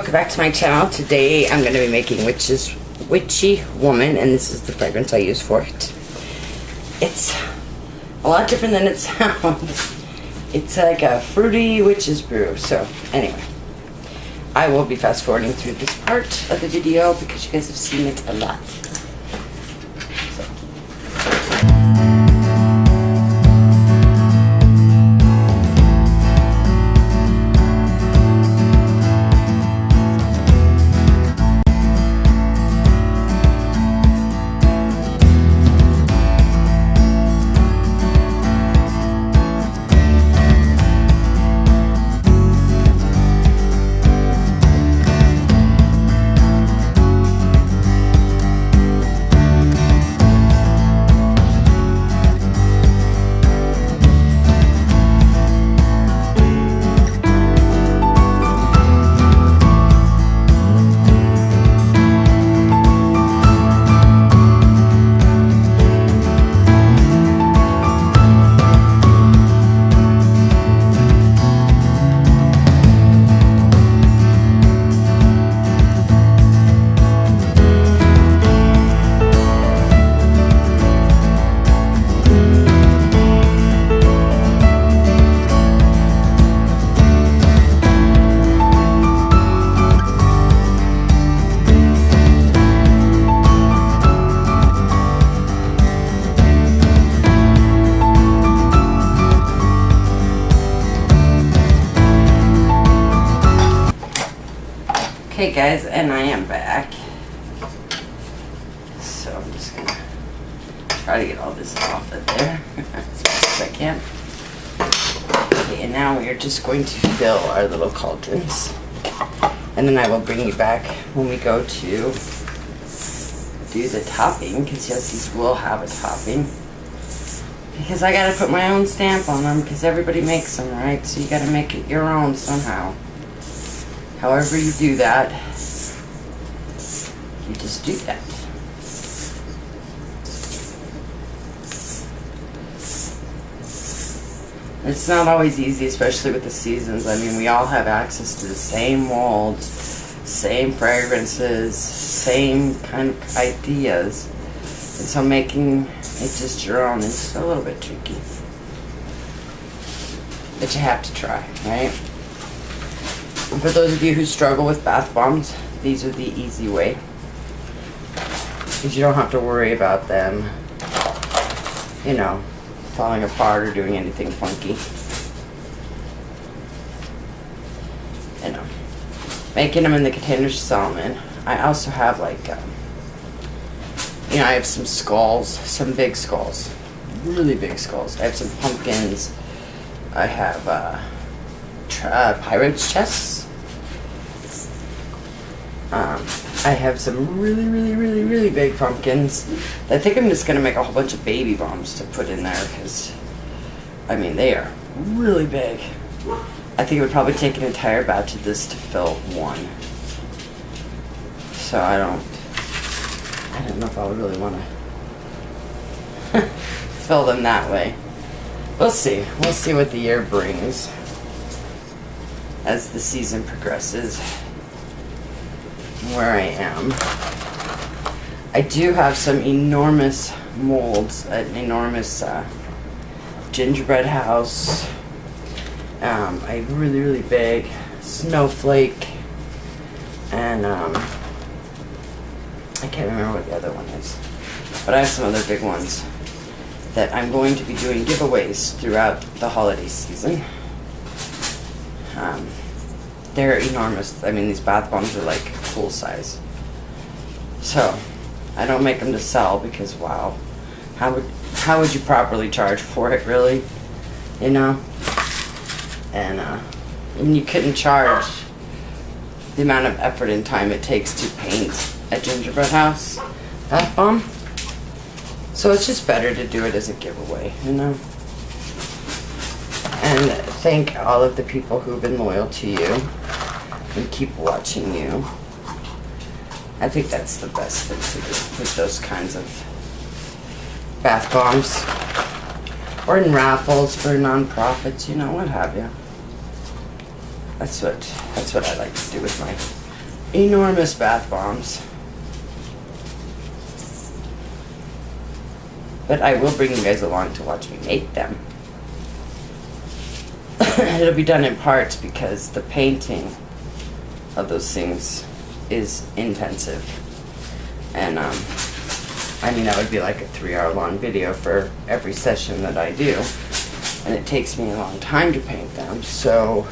welcome back to my channel. Today I'm going to be making Witchy Woman, and this is the fragrance I use for it. It's a lot different than it sounds. It's like a fruity witch's brew. So anyway, I will be fast forwarding through this part of the video because you guys have seen it a lot. Okay guys, and I am back. So I'm just gonna try to get all this off of there as fast as I can. Okay, and now we are just going to fill our little cauldrons. And then I will bring you back when we go to do the topping, because yes, these will have a topping. Because I gotta put my own stamp on them, because everybody makes them, right? So you gotta make it your own somehow. However you do that, you just do that. It's not always easy, especially with the seasons. I mean, we all have access to the same molds, same fragrances, same kind of ideas. And so making it just your own is a little bit tricky. But you have to try, right? And for those of you who struggle with bath bombs, these are the easy way. Because you don't have to worry about them, you know, falling apart or doing anything funky. You know, making them in the containers to sell them in. I also have like, you know, I have some skulls, some big skulls, really big skulls. I have some pumpkins. I have pirate's chests. I have some really big pumpkins. I think I'm just going to make a whole bunch of baby bombs to put in there because, I mean, they are really big. I think it would probably take an entire batch of this to fill one. So I don't know if I would really want to fill them that way. We'll see. We'll see what the year brings as the season progresses. Where I am, I do have some enormous molds, an enormous gingerbread house, a really big snowflake, and I can't remember what the other one is, but I have some other big ones that I'm going to be doing giveaways throughout the holiday season. They're enormous. I mean, these bath bombs are like full size. So, I don't make them to sell because, wow, how would you properly charge for it, really? You know? And you couldn't charge the amount of effort and time it takes to paint a gingerbread house bath bomb. So it's just better to do it as a giveaway, you know? And thank all of the people who've been loyal to you and keep watching you. I think that's the best thing to do with those kinds of bath bombs. Or in raffles for nonprofits, you know, what have you. That's what I like to do with enormous bath bombs. But I will bring you guys along to watch me make them. It'll be done in parts because the painting of those things is intensive. And I mean, that would be like a 3-hour long video for every session that I do. And it takes me a long time to paint them, so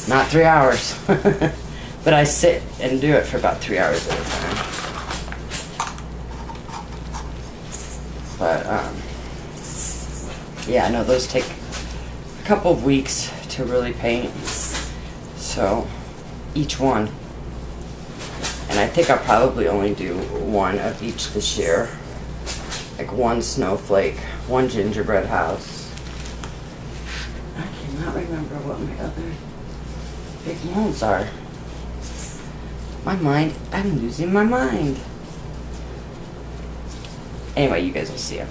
not 3 hours. But I sit and do it for about 3 hours at a time. But yeah, no, those take a couple of weeks to really paint. So each one. And I think I'll probably only do one of each this year. Like one snowflake, one gingerbread house. I cannot remember what my other big molds are. My mind, I'm losing my mind. Anyway, you guys will see them.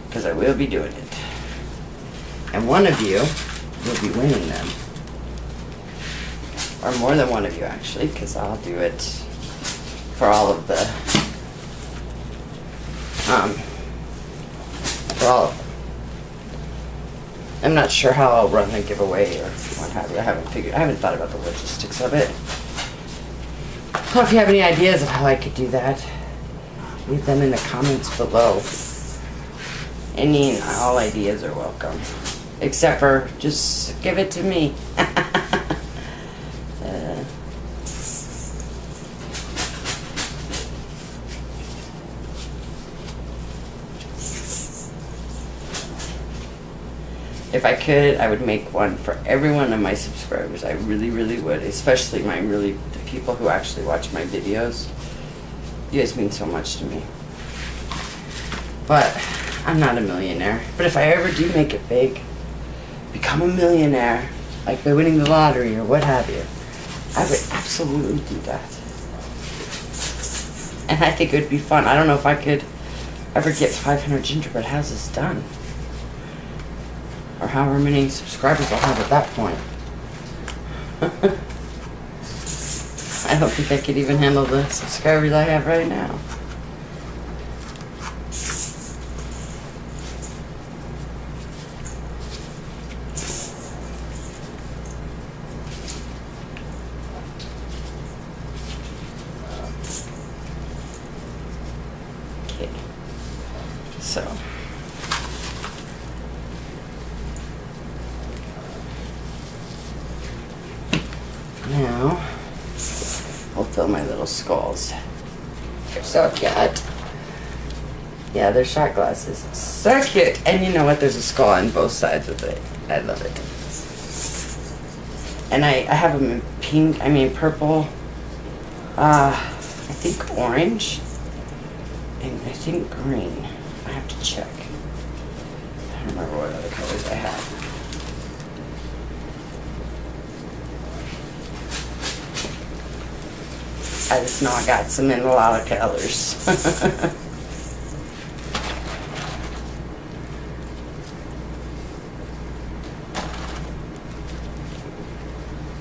Because I will be doing it. And one of you will be winning them. Or more than one of you, actually, because I'll do it for all of the, for all of them. I'm not sure how I'll run the giveaway or what have you. I haven't thought about the logistics of it. Well, if you have any ideas of how I could do that, leave them in the comments below. Any and all ideas are welcome. Except for just give it to me. If I could, I would make one for every one of my subscribers. I really, really would. Especially the people who actually watch my videos. You guys mean so much to me. But I'm not a millionaire. But if I ever do make it big, become a millionaire, like by winning the lottery or what have you, I would absolutely do that. And I think it would be fun. I don't know if I could ever get 500 gingerbread houses done. Or however many subscribers I'll have at that point. I don't think I could even handle the subscribers I have right now. Okay. So. Now, I'll fill my little skulls. They're so cute. Yeah, they're shot glasses. So cute. And you know what? There's a skull on both sides of it. I love it. And I have them in pink, purple, I think orange, and I think green. I have to check. I don't remember what other colors I have. I just know I got some in a lot of colors.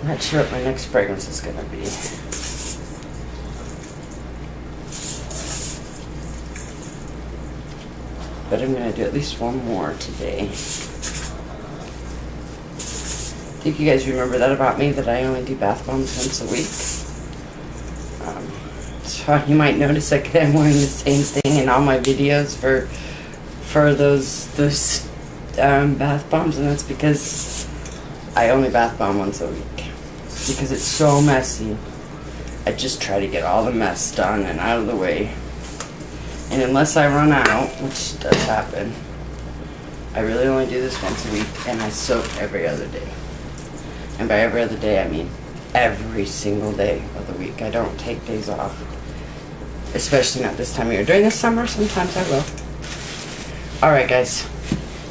I'm not sure what my next fragrance is going to be. But I'm going to do at least one more today. I think you guys remember that about me, that I only do bath bombs once a week. So you might notice that I'm wearing the same thing in all my videos for those bath bombs, and that's because I only bath bomb once a week. Because it's so messy. I just try to get all the mess done and out of the way. And unless I run out, which does happen, I really only do this once a week, and I soak every other day. And by every other day, I mean every single day of the week. I don't take days off. Especially not this time of year. During the summer, sometimes I will. Alright guys,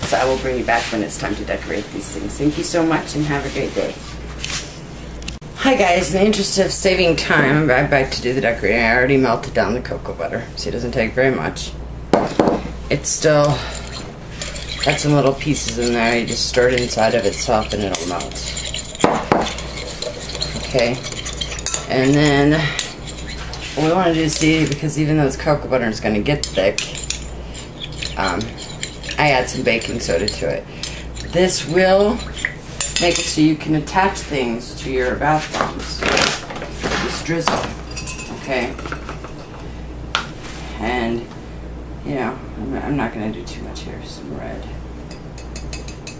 so I will bring you back when it's time to decorate these things. Thank you so much and have a great day. Hi guys, in the interest of saving time, I'm back to do the decorating. I already melted down the cocoa butter, so it doesn't take very much. It's still got some little pieces in there. You just stir it inside of itself and it'll melt. Okay. And then what we want to do is see, because even though this cocoa butter is going to get thick, I add some baking soda to it. This will make it so you can attach things to your bath bombs. Just drizzle, okay? And, you know, I'm not going to do too much here. Some red.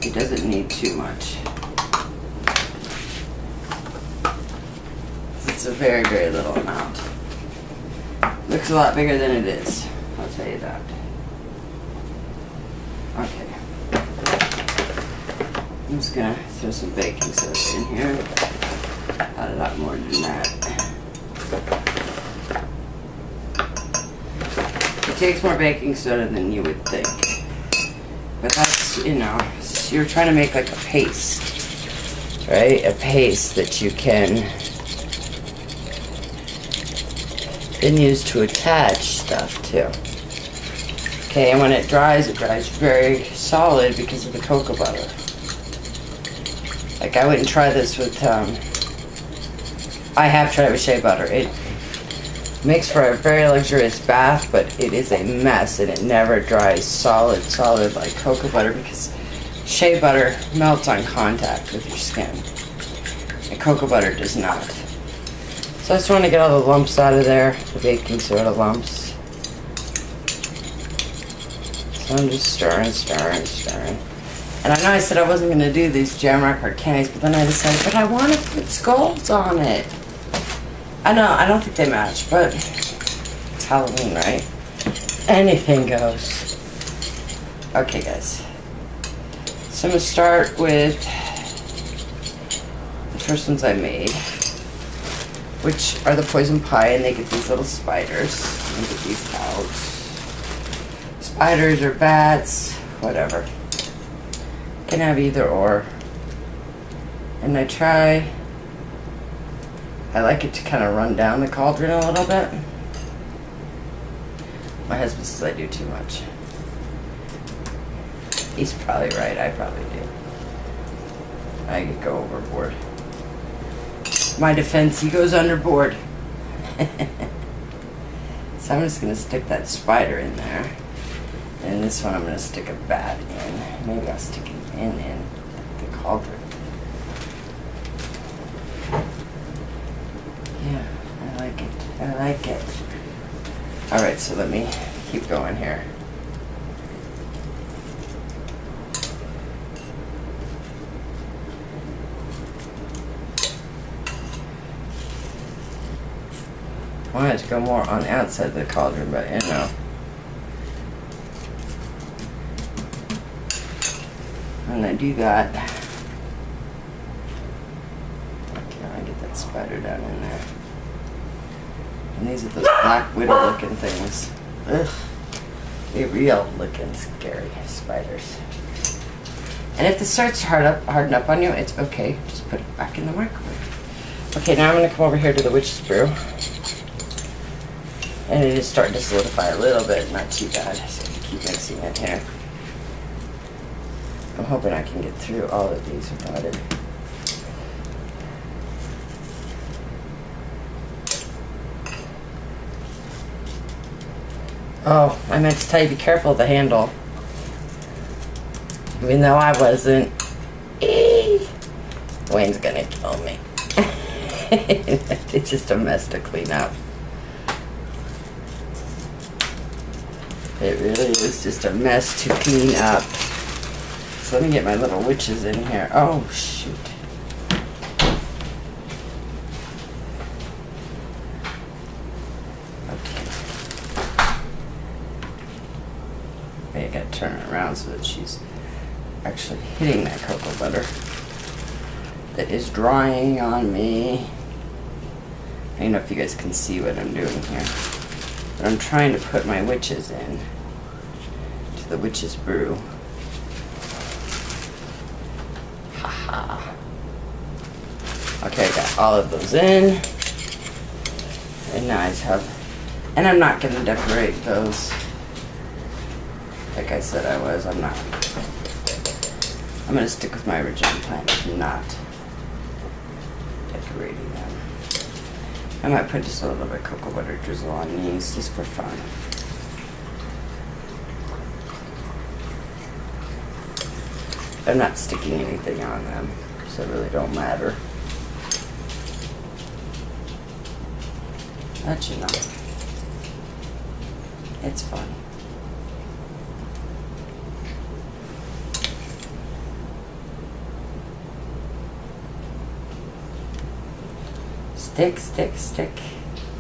It doesn't need too much. It's a very, very little amount. Looks a lot bigger than it is. I'll tell you that. Okay. I'm just gonna throw some baking soda in here. Add a lot more than that. It takes more baking soda than you would think. But that's, you know, you're trying to make like a paste, right? A paste that you can then use to attach stuff to. Okay, and when it dries very solid because of the cocoa butter. Like I wouldn't try this with, I have tried it with shea butter. It makes for a very luxurious bath, but it is a mess and it never dries solid like cocoa butter because shea butter melts on contact with your skin. And cocoa butter does not. So I just want to get all the lumps out of there, the baking soda lumps. So I'm just stirring. And I know I said I wasn't going to do these Jamrock hard candies, but then I decided, but I want to put skulls on it. I know, I don't think they match, but it's Halloween, right? Anything goes. Okay, guys. So I'm going to start with the first ones I made, which are the poison pie, and they get these little spiders. Let me get these out. Spiders or bats, whatever. Can have either or. And I like it to kind of run down the cauldron a little bit. My husband says I do too much. He's probably right, I probably do. I could go overboard. My defense, he goes underboard. So I'm just gonna stick that spider in there. And this one I'm gonna stick a bat in. Maybe I'll stick an in the cauldron. Yeah, I like it. Alright, so let me keep going here. I wanted to go more on the outside of the cauldron, but you know. When I do that, okay, I get that spider down in there. And these are those black widow looking things. Ugh. They're real looking scary spiders. And if this starts to harden up on you, it's okay. Just put it back in the microwave. Okay, now I'm going to come over here to the Witch's Brew. And it is starting to solidify a little bit, not too bad. So keep mixing it here. I'm hoping I can get through all of these without it. Oh, I meant to tell you, be careful of the handle. Even though I wasn't. Wayne's gonna kill me. It's just a mess to clean up. It really is just a mess to clean up. So let me get my little witches in here. Oh, shoot. Okay. I gotta turn it around so that she's actually hitting that cocoa butter that is drying on me. I don't know if you guys can see what I'm doing here. But I'm trying to put my witches in to the Witch's Brew. Haha. Okay, I got all of those in. And now I just have, and I'm not gonna decorate those. Like I said I was, I'm not. I'm gonna stick with my original plan of not decorating them. I might put just a little bit of cocoa butter drizzle on these just for fun. I'm not sticking anything on them, so it really don't matter. But you know, it's fun. Stick, stick, stick.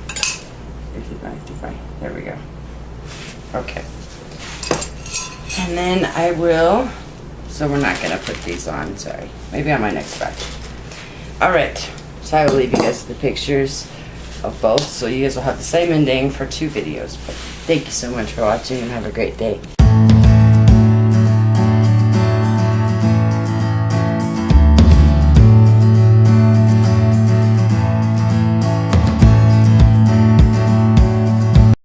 55, 55. There we go. Okay. And then I will, so we're not gonna put these on, sorry. Maybe on my next batch. All right, so I will leave you guys the pictures of both, so you guys will have the same ending for 2 videos. But thank you so much for watching and have a great day.